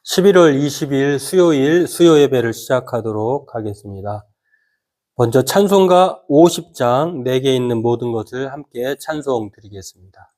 11월 20일 수요일 수요 예배를 시작하도록 하겠습니다. 먼저 찬송가 50장 내게 있는 모든 것을 함께 찬송 드리겠습니다.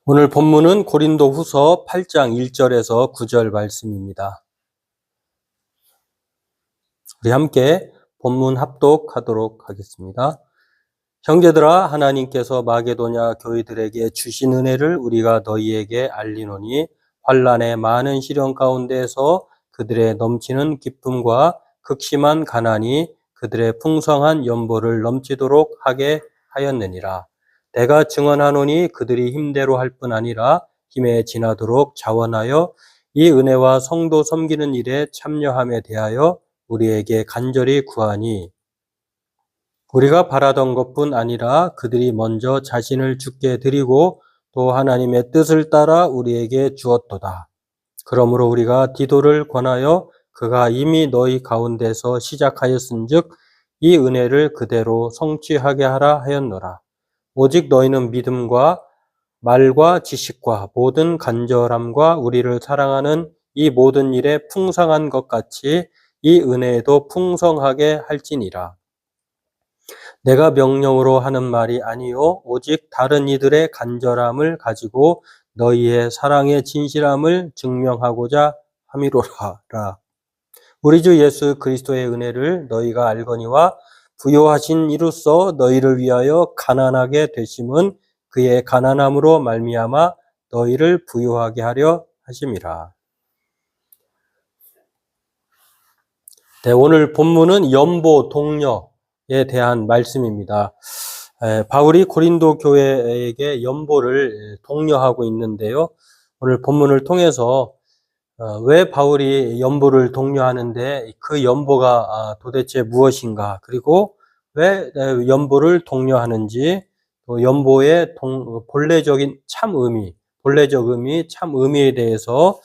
오늘 본문은 고린도후서 8장 1절에서 9절 말씀입니다. 우리 함께 본문 합독하도록 하겠습니다. 형제들아, 하나님께서 마게도냐 교회들에게 주신 은혜를 우리가 너희에게 알리노니 환난의 많은 시련 가운데에서 그들의 넘치는 기쁨과 극심한 가난이 그들의 풍성한 연보를 넘치도록 하게 하였느니라. 내가 증언하노니 그들이 힘대로 할 뿐 아니라 힘에 지나도록 자원하여 이 은혜와 성도 섬기는 일에 참여함에 대하여 우리에게 간절히 구하니, 우리가 바라던 것뿐 아니라 그들이 먼저 자신을 주께 드리고 또 하나님의 뜻을 따라 우리에게 주었도다. 그러므로 우리가 디도를 권하여 그가 이미 너희 가운데서 시작하였은즉 이 은혜를 그대로 성취하게 하라 하였노라. 오직 너희는 믿음과 말과 지식과 모든 간절함과 우리를 사랑하는 이 모든 일에 풍성한 것 같이 이 은혜에도 풍성하게 할지니라. 내가 명령으로 하는 말이 아니요 오직 다른 이들의 간절함을 가지고 너희의 사랑의 진실함을 증명하고자 함이로라. 우리 주 예수 그리스도의 은혜를 너희가 알거니와 부요하신 이로써 너희를 위하여 가난하게 되심은 그의 가난함으로 말미암아 너희를 부요하게 하려 하심이라. 네, 오늘 본문은 연보 동료에 대한 말씀입니다. 바울이 고린도 교회에게 연보를 독려하고 있는데요. 오늘 본문을 통해서 왜 바울이 연보를 독려하는데 그 연보가 도대체 무엇인가, 그리고 왜 연보를 독려하는지, 또 연보의 본래적인 본래적 의미, 참 의미에 대해서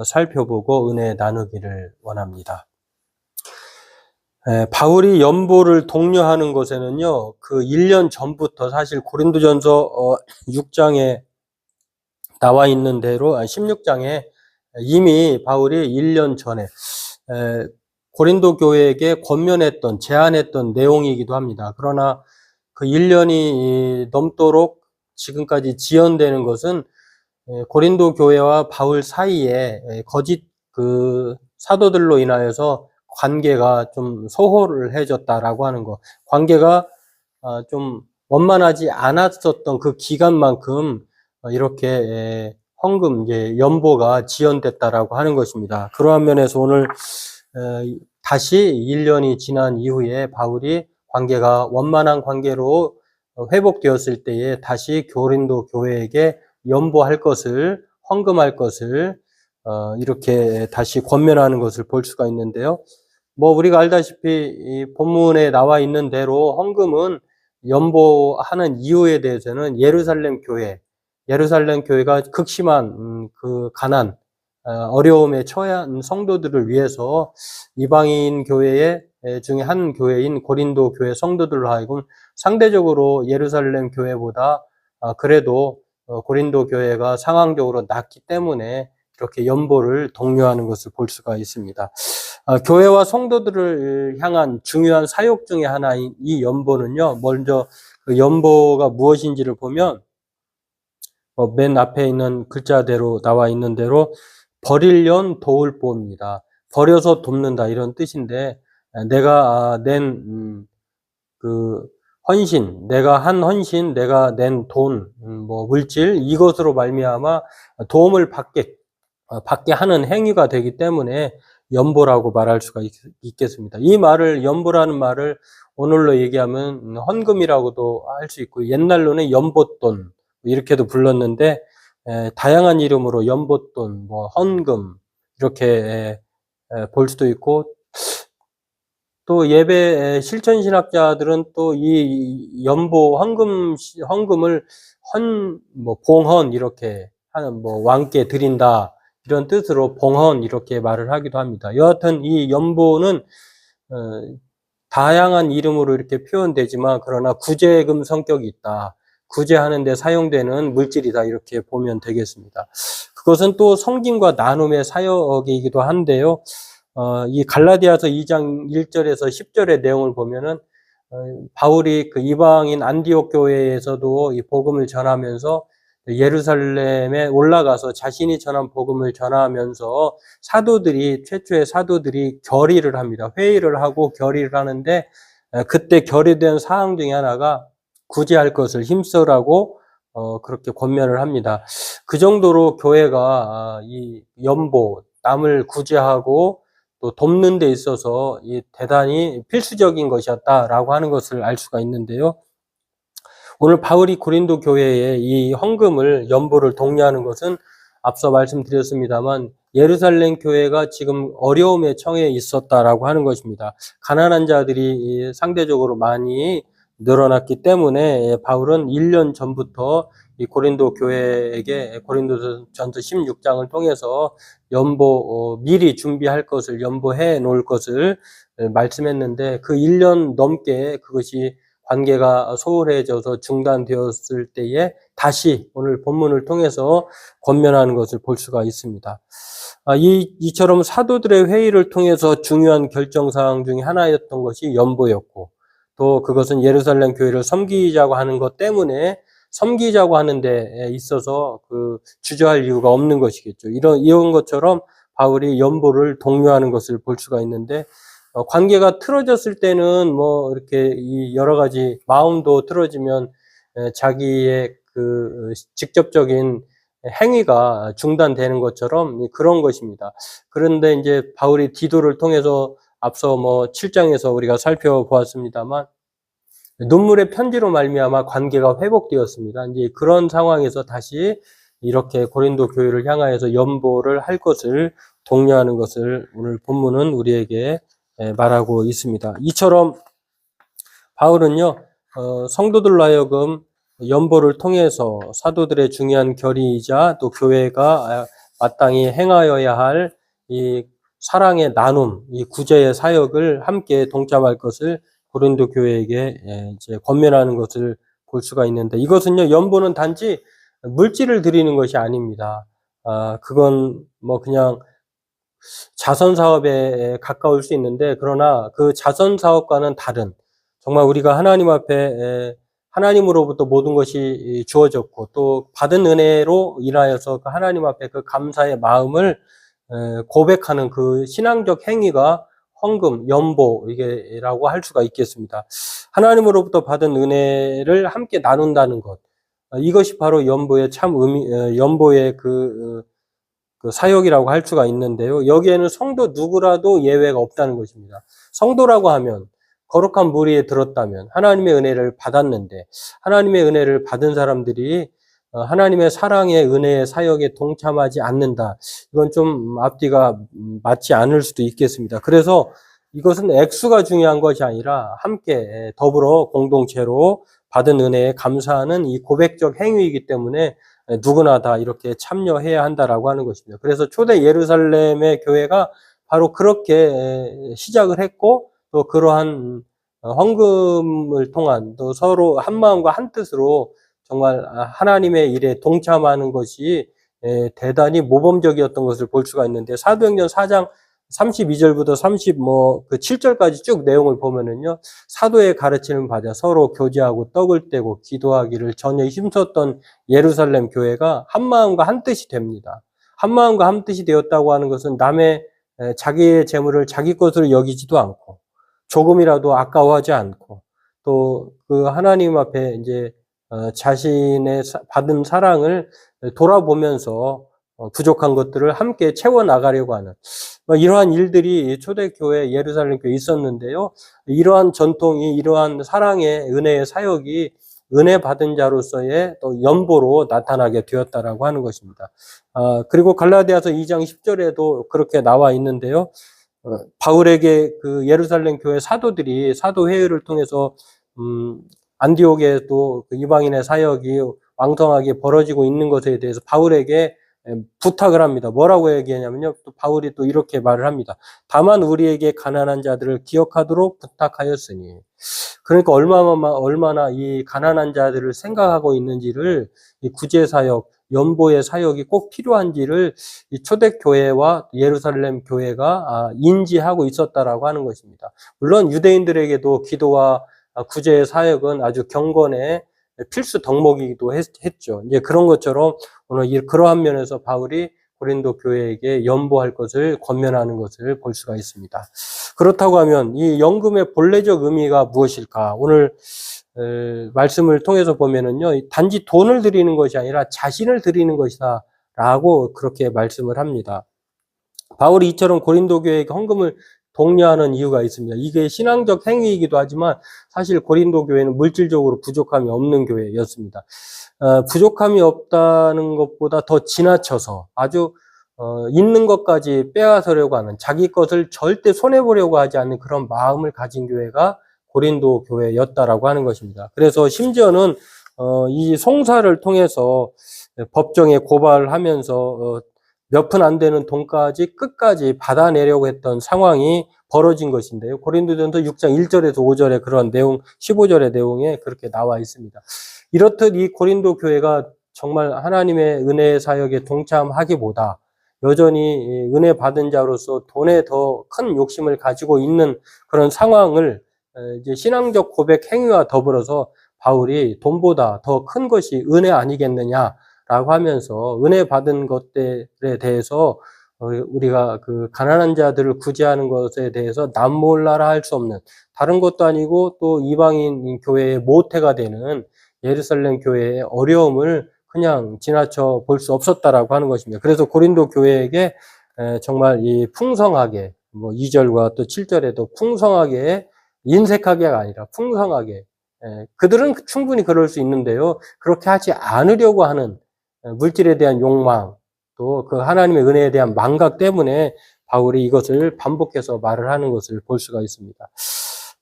살펴보고 은혜 나누기를 원합니다. 바울이 연보를 독려하는 것에는요, 그 1년 전부터 사실 고린도전서 6장에 나와 있는 대로 16장에 이미 바울이 1년 전에 고린도 교회에게 권면했던, 제안했던 내용이기도 합니다. 그러나 그 1년이 넘도록 지금까지 지연되는 것은 고린도 교회와 바울 사이에 거짓 그 사도들로 인하여서 관계가 좀 소홀을 해졌다라고 하는 것, 관계가 좀 원만하지 않았었던 그 기간만큼 이렇게 헌금, 이제 연보가 지연됐다라고 하는 것입니다. 그러한 면에서 오늘 다시 1년이 지난 이후에 바울이 관계가 원만한 관계로 회복되었을 때에 다시 고린도 교회에게 연보할 것을, 헌금할 것을 이렇게 다시 권면하는 것을 볼 수가 있는데요. 우리가 알다시피 이 본문에 나와 있는 대로 헌금은 연보하는 이유에 대해서는 예루살렘 교회가 극심한 그 가난, 어려움에 처한 성도들을 위해서 이방인 교회 중에 한 교회인 고린도 교회 성도들로 하여금 상대적으로 예루살렘 교회보다 그래도 고린도 교회가 상황적으로 낫기 때문에 이렇게 연보를 독려하는 것을 볼 수가 있습니다. 교회와 성도들을 향한 중요한 사역 중에 하나인 이 연보는요, 먼저 그 연보가 무엇인지를 보면 맨 앞에 있는 글자대로 나와 있는 대로 버릴련 도울 보입니다. 버려서 돕는다, 이런 뜻인데, 내가 낸 그 헌신, 내가 한 헌신, 내가 낸 돈, 물질, 이것으로 말미암아 도움을 받게 하는 행위가 되기 때문에 연보라고 말할 수가 있겠습니다. 이 말을, 연보라는 말을 오늘로 얘기하면 헌금이라고도 할 수 있고, 옛날로는 연보돈 이렇게도 불렀는데, 다양한 이름으로 연보돈, 헌금 이렇게 볼 수도 있고, 또 예배 실천신학자들은 또 이 연보 헌금을 봉헌 이렇게 하는, 왕께 드린다 이런 뜻으로 봉헌 이렇게 말을 하기도 합니다. 여하튼 이 연보는 다양한 이름으로 이렇게 표현되지만 그러나 구제금 성격이 있다. 구제하는 데 사용되는 물질이다, 이렇게 보면 되겠습니다. 그것은 또 섬김과 나눔의 사역이기도 한데요. 이 갈라디아서 2장 1절에서 10절의 내용을 보면은 바울이 그 이방인 안디옥 교회에서도 이 복음을 전하면서 예루살렘에 올라가서 자신이 전한 복음을 전하면서 최초의 사도들이 결의를 합니다. 회의를 하고 결의를 하는데, 그때 결의된 사항 중에 하나가 구제할 것을 힘쓰라고 그렇게 권면을 합니다. 그 정도로 교회가 이 연보, 남을 구제하고 또 돕는 데 있어서 이 대단히 필수적인 것이었다라고 하는 것을 알 수가 있는데요. 오늘 바울이 고린도 교회에 이 헌금을, 연보를 독려하는 것은 앞서 말씀드렸습니다만 예루살렘 교회가 지금 어려움에 처해 있었다라고 하는 것입니다. 가난한 자들이 상대적으로 많이 늘어났기 때문에 바울은 1년 전부터 이 고린도 교회에게 고린도전서 16장을 통해서 연보 미리 준비할 것을, 연보해 놓을 것을 말씀했는데, 그 1년 넘게 그것이 관계가 소홀해져서 중단되었을 때에 다시 오늘 본문을 통해서 권면하는 것을 볼 수가 있습니다. 이처럼 사도들의 회의를 통해서 중요한 결정사항 중에 하나였던 것이 연보였고, 또 그것은 예루살렘 교회를 섬기자고 하는 것 때문에 섬기자고 하는 데 있어서 주저할 이유가 없는 것이겠죠. 이런 것처럼 바울이 연보를 독려하는 것을 볼 수가 있는데, 관계가 틀어졌을 때는 이렇게 여러 가지 마음도 틀어지면 자기의 그 직접적인 행위가 중단되는 것처럼 그런 것입니다. 그런데 이제 바울이 디도를 통해서 앞서 뭐 7장에서 우리가 살펴보았습니다만 눈물의 편지로 말미암아 관계가 회복되었습니다. 이제 그런 상황에서 다시 이렇게 고린도 교회를 향하여서 연보를 할 것을 독려하는 것을 오늘 본문은 우리에게 말하고 있습니다. 이처럼 바울은요, 성도들로 하여금 연보를 통해서 사도들의 중요한 결의이자 또 교회가 마땅히 행하여야 할 이 사랑의 나눔, 이 구제의 사역을 함께 동참할 것을 고린도 교회에게 이제 권면하는 것을 볼 수가 있는데, 이것은요, 연보는 단지 물질을 드리는 것이 아닙니다. 그건 뭐 그냥 자선 사업에 가까울 수 있는데, 그러나 그 자선 사업과는 다른, 정말 우리가 하나님 앞에 하나님으로부터 모든 것이 주어졌고 또 받은 은혜로 인하여서 그 하나님 앞에 그 감사의 마음을 고백하는 그 신앙적 행위가 헌금, 연보 이게라고 할 수가 있겠습니다. 하나님으로부터 받은 은혜를 함께 나눈다는 것, 이것이 바로 연보의 참 연보의 그 사역이라고 할 수가 있는데요. 여기에는 성도 누구라도 예외가 없다는 것입니다. 성도라고 하면 거룩한 무리에 들었다면 하나님의 은혜를 받았는데, 하나님의 은혜를 받은 사람들이 하나님의 사랑의 은혜의 사역에 동참하지 않는다. 이건 좀 앞뒤가 맞지 않을 수도 있겠습니다. 그래서 이것은 액수가 중요한 것이 아니라 함께 더불어 공동체로 받은 은혜에 감사하는 이 고백적 행위이기 때문에 누구나 다 이렇게 참여해야 한다라고 하는 것입니다. 그래서 초대 예루살렘의 교회가 바로 그렇게 시작을 했고, 또 그러한 헌금을 통한 또 서로 한 마음과 한 뜻으로 정말 하나님의 일에 동참하는 것이 대단히 모범적이었던 것을 볼 수가 있는데, 사도행전 4장 32절부터 7절까지 쭉 내용을 보면은요, 사도의 가르침을 받아 서로 교제하고 떡을 떼고 기도하기를 전혀 힘썼던 예루살렘 교회가 한 마음과 한 뜻이 됩니다. 한 마음과 한 뜻이 되었다고 하는 것은 남의 자기의 재물을 자기 것으로 여기지도 않고 조금이라도 아까워하지 않고 또 그 하나님 앞에 이제 자신의 받은 사랑을 돌아보면서 부족한 것들을 함께 채워 나가려고 하는 이러한 일들이 초대교회 예루살렘 교회에 있었는데요. 이러한 전통이, 이러한 사랑의 은혜의 사역이 은혜 받은 자로서의 또 연보로 나타나게 되었다라고 하는 것입니다. 그리고 갈라디아서 2장 10절에도 그렇게 나와 있는데요. 바울에게 그 예루살렘 교회 사도들이 사도회의를 통해서 안디옥에 또 이방인의 사역이 왕성하게 벌어지고 있는 것에 대해서 바울에게 부탁을 합니다. 뭐라고 얘기하냐면요, 또 바울이 또 이렇게 말을 합니다. 다만 우리에게 가난한 자들을 기억하도록 부탁하였으니. 그러니까 얼마나 이 가난한 자들을 생각하고 있는지를, 이 구제 사역, 연보의 사역이 꼭 필요한지를 이 초대교회와 예루살렘 교회가 인지하고 있었다라고 하는 것입니다. 물론 유대인들에게도 기도와 구제의 사역은 아주 경건의 필수 덕목이기도 했죠. 이제 그런 것처럼 오늘 그러한 면에서 바울이 고린도 교회에게 연보할 것을 권면하는 것을 볼 수가 있습니다. 그렇다고 하면 이 연금의 본래적 의미가 무엇일까? 오늘 말씀을 통해서 보면은요, 단지 돈을 드리는 것이 아니라 자신을 드리는 것이다라고 그렇게 말씀을 합니다. 바울이 이처럼 고린도 교회에게 헌금을 독려하는 이유가 있습니다. 이게 신앙적 행위이기도 하지만 사실 고린도 교회는 물질적으로 부족함이 없는 교회였습니다. 부족함이 없다는 것보다 더 지나쳐서 아주 있는 것까지 빼앗으려고 하는, 자기 것을 절대 손해보려고 하지 않는 그런 마음을 가진 교회가 고린도 교회였다라고 하는 것입니다. 그래서 심지어는 이 송사를 통해서 법정에 고발을 하면서 몇 푼 안 되는 돈까지 끝까지 받아내려고 했던 상황이 벌어진 것인데요. 고린도전서 6장 1절에서 5절에 그런 내용, 15절의 내용에 그렇게 나와 있습니다. 이렇듯 이 고린도 교회가 정말 하나님의 은혜의 사역에 동참하기보다 여전히 은혜 받은 자로서 돈에 더 큰 욕심을 가지고 있는 그런 상황을 이제 신앙적 고백 행위와 더불어서 바울이 돈보다 더 큰 것이 은혜 아니겠느냐 라고 하면서 은혜 받은 것들에 대해서 우리가 그 가난한 자들을 구제하는 것에 대해서 남몰라라 할 수 없는, 다른 것도 아니고 또 이방인 교회의 모태가 되는 예루살렘 교회의 어려움을 그냥 지나쳐 볼 수 없었다라고 하는 것입니다. 그래서 고린도 교회에게 정말 이 풍성하게 뭐 2절과 또 7절에도 풍성하게, 인색하게가 아니라 풍성하게, 그들은 충분히 그럴 수 있는데요. 그렇게 하지 않으려고 하는 물질에 대한 욕망, 또 그 하나님의 은혜에 대한 망각 때문에 바울이 이것을 반복해서 말을 하는 것을 볼 수가 있습니다.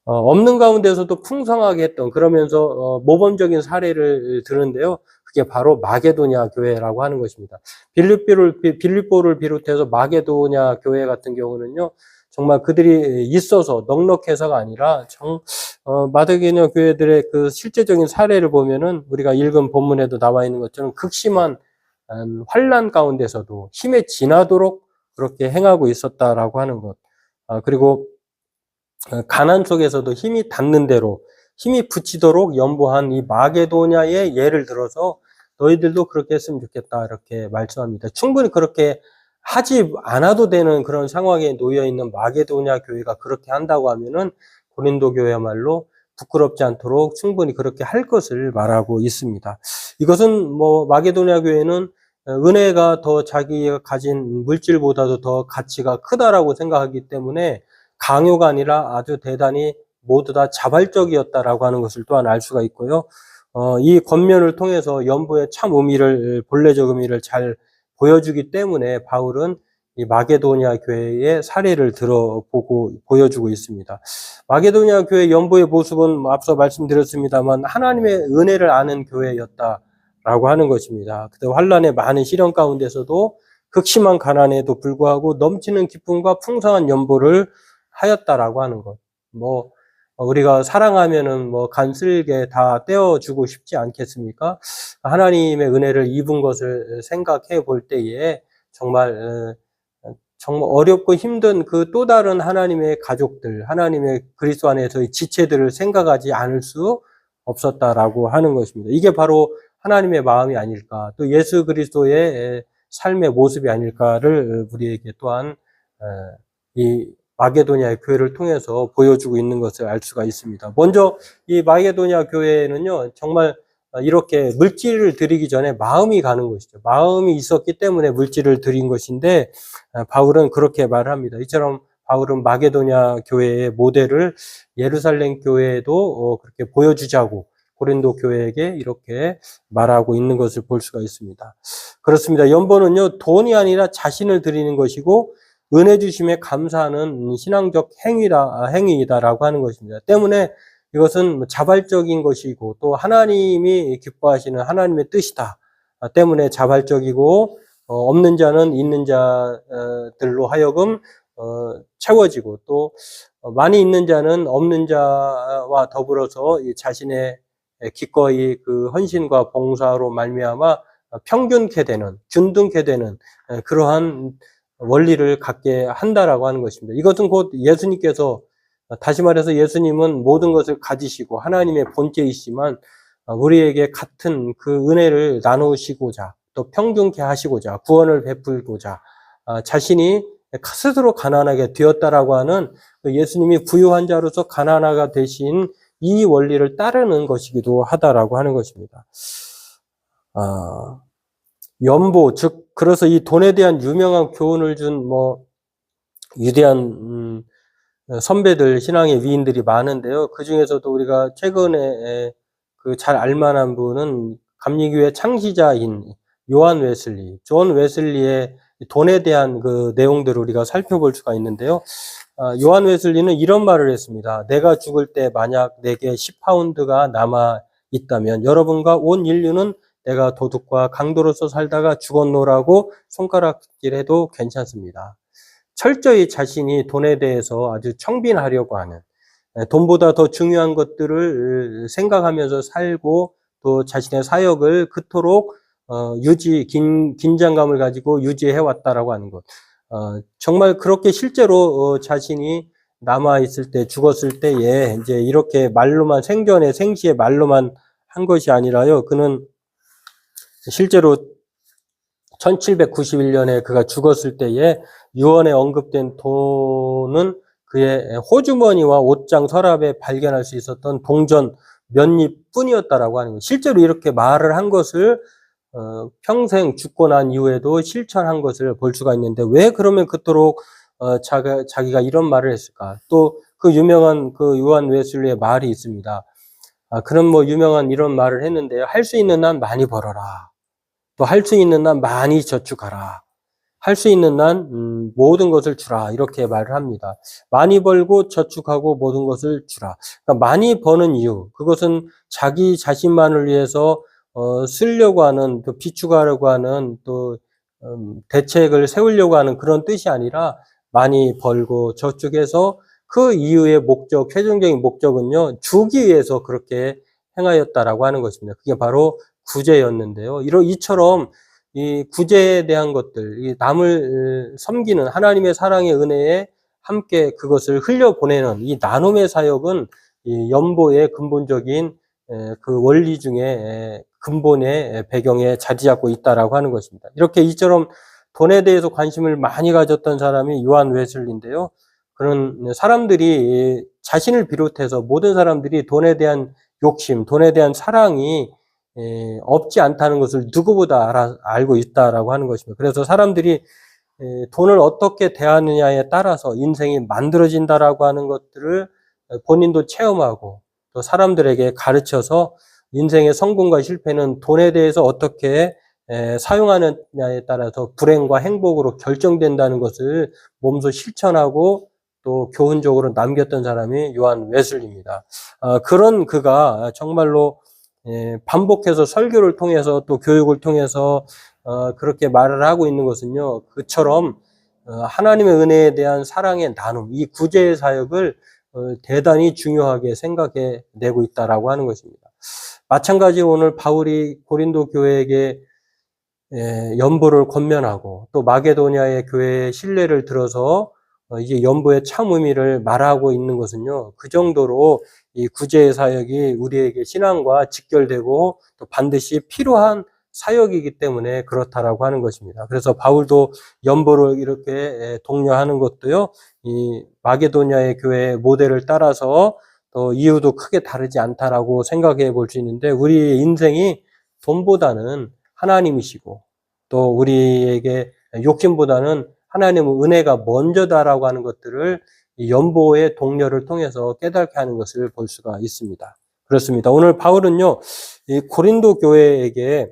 없는 가운데서도 풍성하게 했던, 그러면서 모범적인 사례를 드는데요. 그게 바로 마게도냐 교회라고 하는 것입니다. 빌립보를 비롯해서 마게도냐 교회 같은 경우는요, 정말 그들이 있어서 넉넉해서가 아니라 마게도냐 교회들의 그 실제적인 사례를 보면은 우리가 읽은 본문에도 나와 있는 것처럼 극심한 환난 가운데서도 힘에 지나도록 그렇게 행하고 있었다라고 하는 것. 그리고 가난 속에서도 힘이 닿는 대로 힘이 붙이도록 연보한 이 마게도냐의 예를 들어서 너희들도 그렇게 했으면 좋겠다 이렇게 말씀합니다. 충분히 그렇게 하지 않아도 되는 그런 상황에 놓여 있는 마게도냐 교회가 그렇게 한다고 하면은 고린도 교회야말로 부끄럽지 않도록 충분히 그렇게 할 것을 말하고 있습니다. 이것은 뭐 마게도냐 교회는 은혜가 더 자기가 가진 물질보다도 더 가치가 크다라고 생각하기 때문에 강요가 아니라 아주 대단히 모두 다 자발적이었다라고 하는 것을 또한 알 수가 있고요. 이 권면을 통해서 연보의 참 의미를, 본래적 의미를 잘 보여주기 때문에 바울은 이 마게도냐 교회의 사례를 들어보고 보여주고 있습니다. 마게도냐 교회 연보의 모습은 앞서 말씀드렸습니다만 하나님의 은혜를 아는 교회였다라고 하는 것입니다. 그때 환난의 많은 시련 가운데서도 극심한 가난에도 불구하고 넘치는 기쁨과 풍성한 연보를 하였다라고 하는 것. 뭐 우리가 사랑하면은 뭐 간쓸게 다 떼어주고 싶지 않겠습니까? 하나님의 은혜를 입은 것을 생각해 볼 때에 정말 어렵고 힘든 그 또 다른 하나님의 가족들, 하나님의 그리스도 안에서의 지체들을 생각하지 않을 수 없었다라고 하는 것입니다. 이게 바로 하나님의 마음이 아닐까, 또 예수 그리스도의 삶의 모습이 아닐까를 우리에게 또한 이 마게도냐 교회를 통해서 보여주고 있는 것을 알 수가 있습니다. 먼저 이 마게도냐 교회는요, 정말 이렇게 물질을 드리기 전에 마음이 가는 것이죠. 마음이 있었기 때문에 물질을 드린 것인데 바울은 그렇게 말합니다. 이처럼 바울은 마게도냐 교회의 모델을 예루살렘 교회에도 그렇게 보여주자고 고린도 교회에게 이렇게 말하고 있는 것을 볼 수가 있습니다. 그렇습니다. 연보는요, 돈이 아니라 자신을 드리는 것이고 은혜 주심에 감사하는 신앙적 행위이다라고 하는 것입니다. 때문에 이것은 자발적인 것이고 또 하나님이 기뻐하시는 하나님의 뜻이다. 때문에 자발적이고 없는 자는 있는 자들로 하여금 채워지고 또 많이 있는 자는 없는 자와 더불어서 자신의 기꺼이 그 헌신과 봉사로 말미암아 평균케 되는, 균등케 되는 그러한 원리를 갖게 한다라고 하는 것입니다. 이것은 곧 예수님께서, 다시 말해서 예수님은 모든 것을 가지시고 하나님의 본체이시지만 우리에게 같은 그 은혜를 나누시고자 또 평균케 하시고자 구원을 베풀고자 자신이 스스로 가난하게 되었다라고 하는 예수님이 부유한 자로서 가난하가 되신 이 원리를 따르는 것이기도 하다라고 하는 것입니다. 연보, 즉 그래서 이 돈에 대한 유명한 교훈을 준 위대한 선배들, 신앙의 위인들이 많은데요. 그 중에서도 우리가 최근에 그 잘 알만한 분은 감리교회 창시자인 요한 웨슬리, 존 웨슬리의 돈에 대한 그 내용들을 우리가 살펴볼 수가 있는데요. 요한 웨슬리는 이런 말을 했습니다. 내가 죽을 때 만약 내게 10파운드가 남아 있다면 여러분과 온 인류는 내가 도둑과 강도로서 살다가 죽었노라고 손가락질해도 괜찮습니다. 철저히 자신이 돈에 대해서 아주 청빈하려고 하는, 돈보다 더 중요한 것들을 생각하면서 살고 또 자신의 사역을 그토록 긴장감을 가지고 유지해왔다라고 하는 것. 정말 그렇게 실제로 자신이 남아있을 때, 죽었을 때에 이제 이렇게 말로만, 생전에 생시에 말로만 한 것이 아니라요. 그는 실제로 1791년에 그가 죽었을 때에 유언에 언급된 돈은 그의 호주머니와 옷장 서랍에 발견할 수 있었던 동전 몇 입뿐이었다라고 하는 거예요. 실제로 이렇게 말을 한 것을 평생 죽고 난 이후에도 실천한 것을 볼 수가 있는데 왜 그러면 그토록 자기가 이런 말을 했을까? 또 그 유명한 그 요한 웨슬리의 말이 있습니다. 그런 뭐 유명한 이런 말을 했는데요. 할 수 있는 난 많이 벌어라. 또 할 수 있는 난 많이 저축하라. 할 수 있는 난 모든 것을 주라. 이렇게 말을 합니다. 많이 벌고 저축하고 모든 것을 주라. 그러니까 많이 버는 이유, 그것은 자기 자신만을 위해서 쓰려고 하는, 또 비축하려고 하는, 또 대책을 세우려고 하는 그런 뜻이 아니라 많이 벌고 저축해서 그 이후의 목적, 최종적인 목적은요, 주기 위해서 그렇게 행하였다라고 하는 것입니다. 그게 바로 구제였는데요. 이처럼 이 구제에 대한 것들, 이 남을 섬기는 하나님의 사랑의 은혜에 함께 그것을 흘려보내는 이 나눔의 사역은 이 연보의 근본적인 그 원리 중에 근본의 배경에 자리 잡고 있다라고 하는 것입니다. 이렇게 이처럼 돈에 대해서 관심을 많이 가졌던 사람이 요한 웨슬리인데요. 그런 사람들이 자신을 비롯해서 모든 사람들이 돈에 대한 욕심, 돈에 대한 사랑이 없지 않다는 것을 누구보다 알고 있다라고 하는 것입니다. 그래서 사람들이 돈을 어떻게 대하느냐에 따라서 인생이 만들어진다라고 하는 것들을 본인도 체험하고 또 사람들에게 가르쳐서 인생의 성공과 실패는 돈에 대해서 어떻게 사용하느냐에 따라서 불행과 행복으로 결정된다는 것을 몸소 실천하고 또 교훈적으로 남겼던 사람이 요한 웨슬리입니다. 그런 그가 정말로 반복해서 설교를 통해서 또 교육을 통해서 그렇게 말을 하고 있는 것은요, 그처럼 하나님의 은혜에 대한 사랑의 나눔, 이 구제의 사역을 대단히 중요하게 생각해 내고 있다라고 하는 것입니다. 마찬가지로 오늘 바울이 고린도 교회에게 연보를 권면하고 또 마게도냐의 교회의 신뢰를 들어서 이제 연보의 참 의미를 말하고 있는 것은요, 그 정도로 이 구제의 사역이 우리에게 신앙과 직결되고 또 반드시 필요한 사역이기 때문에 그렇다라고 하는 것입니다. 그래서 바울도 연보를 이렇게 독려하는 것도요, 이 마게도냐의 교회의 모델을 따라서 또 이유도 크게 다르지 않다라고 생각해 볼 수 있는데, 우리의 인생이 돈보다는 하나님이시고 또 우리에게 욕심보다는 하나님의 은혜가 먼저다라고 하는 것들을 이 연보의 동료를 통해서 깨닫게 하는 것을 볼 수가 있습니다. 그렇습니다. 오늘 바울은요, 이 고린도 교회에게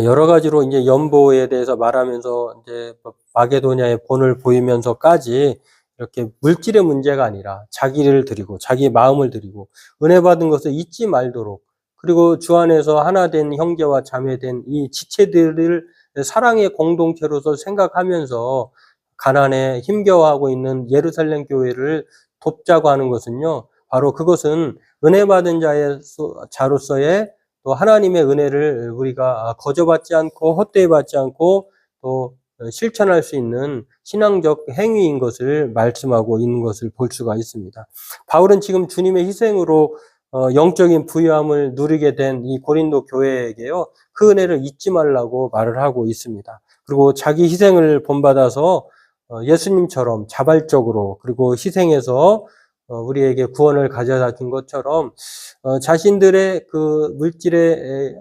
여러 가지로 이제 연보에 대해서 말하면서 이제 마게도냐의 본을 보이면서까지 이렇게 물질의 문제가 아니라 자기를 드리고 자기 마음을 드리고 은혜 받은 것을 잊지 말도록, 그리고 주 안에서 하나 된 형제와 자매된 이 지체들을 사랑의 공동체로서 생각하면서 가난에 힘겨워하고 있는 예루살렘 교회를 돕자고 하는 것은요, 바로 그것은 은혜 받은 자로서의 또 하나님의 은혜를 우리가 거저받지 않고 헛되이 받지 않고 또 실천할 수 있는 신앙적 행위인 것을 말씀하고 있는 것을 볼 수가 있습니다. 바울은 지금 주님의 희생으로 영적인 부유함을 누리게 된 이 고린도 교회에게요, 그 은혜를 잊지 말라고 말을 하고 있습니다. 그리고 자기 희생을 본받아서 예수님처럼 자발적으로 그리고 희생해서 우리에게 구원을 가져다 준 것처럼 자신들의 그 물질의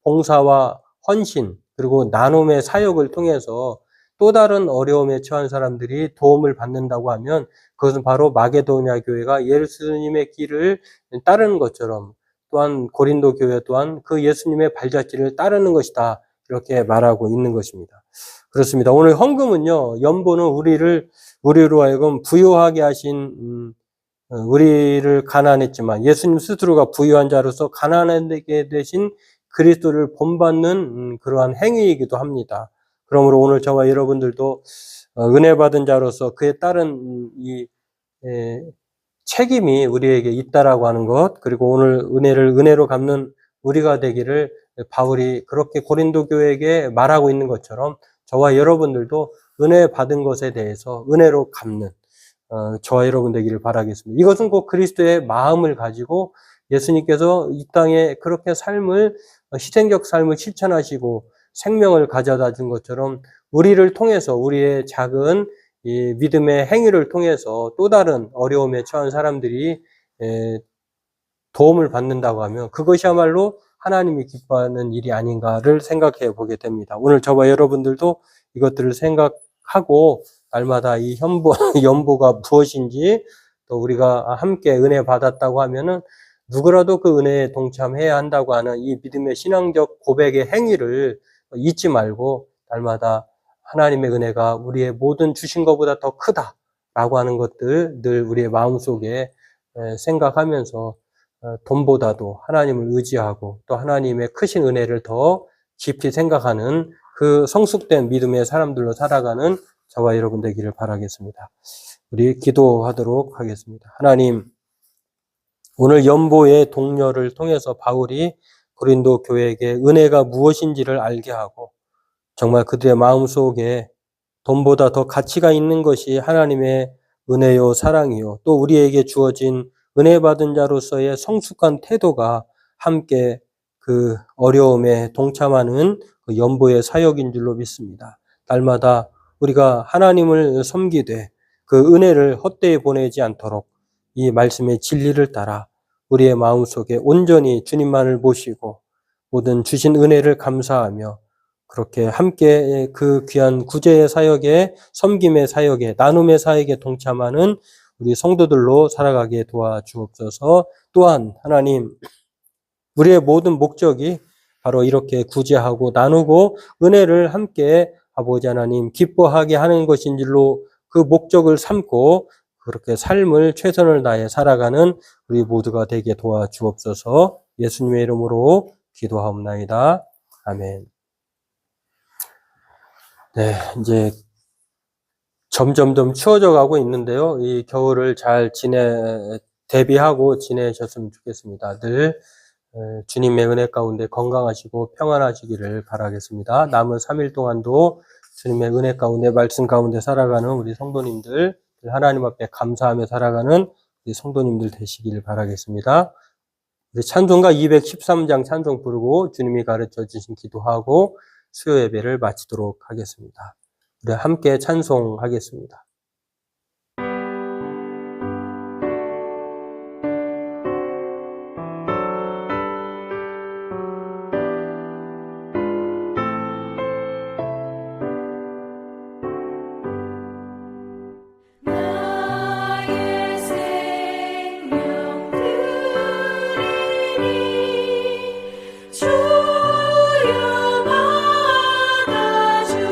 봉사와 헌신 그리고 나눔의 사역을 통해서 또 다른 어려움에 처한 사람들이 도움을 받는다고 하면 그것은 바로 마게도냐 교회가 예수님의 길을 따르는 것처럼 또한 고린도 교회 또한 그 예수님의 발자취를 따르는 것이다, 이렇게 말하고 있는 것입니다. 그렇습니다. 오늘 헌금은요, 연보는 우리로 하여금 부유하게 하신 우리를 가난했지만 예수님 스스로가 부유한 자로서 가난하게 되신 그리스도를 본받는 그러한 행위이기도 합니다. 그러므로 오늘 저와 여러분들도 은혜 받은 자로서 그에 따른 이 책임이 우리에게 있다라고 하는 것, 그리고 오늘 은혜를 은혜로 갚는 우리가 되기를 바울이 그렇게 고린도 교회에게 말하고 있는 것처럼 저와 여러분들도 은혜 받은 것에 대해서 은혜로 갚는 저와 여러분 되기를 바라겠습니다. 이것은 꼭 그리스도의 마음을 가지고 예수님께서 이 땅에 그렇게 희생적 삶을 실천하시고 생명을 가져다 준 것처럼 우리를 통해서 우리의 작은 이 믿음의 행위를 통해서 또 다른 어려움에 처한 사람들이 도움을 받는다고 하면 그것이야말로 하나님이 기뻐하는 일이 아닌가를 생각해 보게 됩니다. 오늘 저와 여러분들도 이것들을 생각하고 날마다 이 연보가 무엇인지, 또 우리가 함께 은혜 받았다고 하면은 누구라도 그 은혜에 동참해야 한다고 하는 이 믿음의 신앙적 고백의 행위를 잊지 말고 날마다 하나님의 은혜가 우리의 모든 주신 것보다 더 크다라고 하는 것들 늘 우리의 마음속에 생각하면서 돈보다도 하나님을 의지하고 또 하나님의 크신 은혜를 더 깊이 생각하는 그 성숙된 믿음의 사람들로 살아가는 저와 여러분 되기를 바라겠습니다. 우리 기도하도록 하겠습니다. 하나님, 오늘 연보의 동료를 통해서 바울이 고린도 교회에게 은혜가 무엇인지를 알게 하고 정말 그들의 마음속에 돈보다 더 가치가 있는 것이 하나님의 은혜요 사랑이요 또 우리에게 주어진 은혜 받은 자로서의 성숙한 태도가 함께 그 어려움에 동참하는 그 연보의 사역인 줄로 믿습니다. 날마다 우리가 하나님을 섬기되 그 은혜를 헛되이 보내지 않도록 이 말씀의 진리를 따라 우리의 마음속에 온전히 주님만을 모시고 모든 주신 은혜를 감사하며 그렇게 함께 그 귀한 구제의 사역에 섬김의 사역에 나눔의 사역에 동참하는 우리 성도들로 살아가게 도와주옵소서. 또한 하나님, 우리의 모든 목적이 바로 이렇게 구제하고 나누고 은혜를 함께 아버지 하나님 기뻐하게 하는 것인 줄로 그 목적을 삼고 그렇게 삶을 최선을 다해 살아가는 우리 모두가 되게 도와주옵소서. 예수님의 이름으로 기도하옵나이다. 아멘. 네, 이제 점점 추워져 가고 있는데요. 이 겨울을 잘 대비하고 지내셨으면 좋겠습니다. 늘 주님의 은혜 가운데 건강하시고 평안하시기를 바라겠습니다. 남은 3일 동안도 주님의 은혜 가운데 말씀 가운데 살아가는 우리 성도님들, 하나님 앞에 감사하며 살아가는 우리 성도님들 되시기를 바라겠습니다. 우리 찬송가 213장 찬송 부르고 주님이 가르쳐 주신 기도하고 수요 예배를 마치도록 하겠습니다. 우리 함께 찬송하겠습니다. 주여 받아주셔서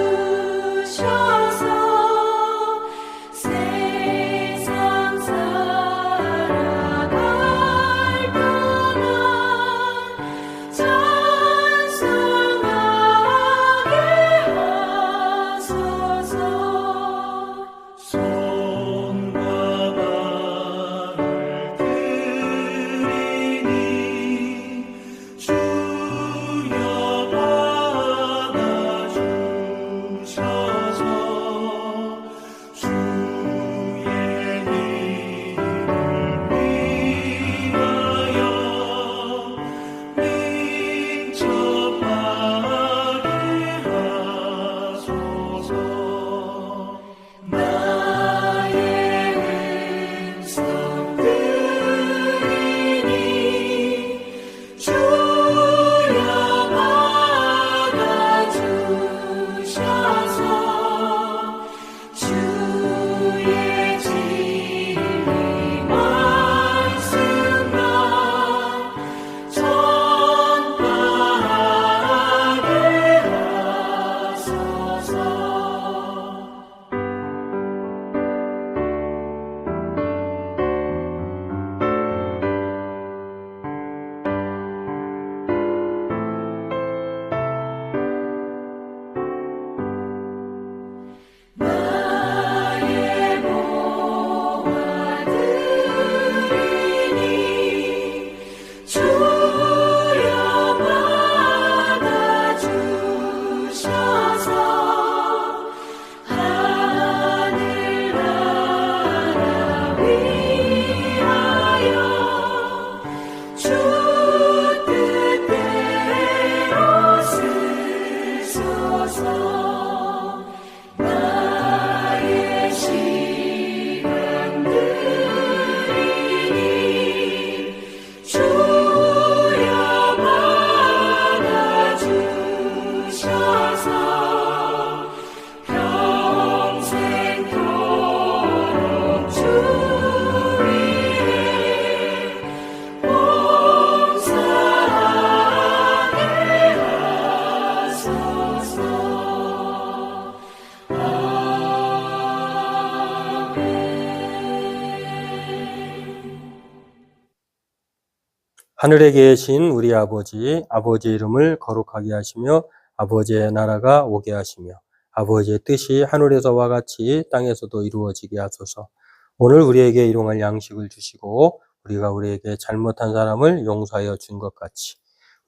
하늘에 계신 우리 아버지, 아버지의 이름을 거룩하게 하시며 아버지의 나라가 오게 하시며 아버지의 뜻이 하늘에서와 같이 땅에서도 이루어지게 하소서. 오늘 우리에게 일용할 양식을 주시고 우리가 우리에게 잘못한 사람을 용서하여 준 것 같이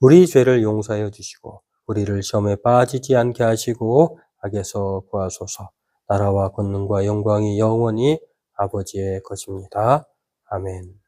우리 죄를 용서하여 주시고 우리를 시험에 빠지지 않게 하시고 악에서 구하소서. 나라와 권능과 영광이 영원히 아버지의 것입니다. 아멘.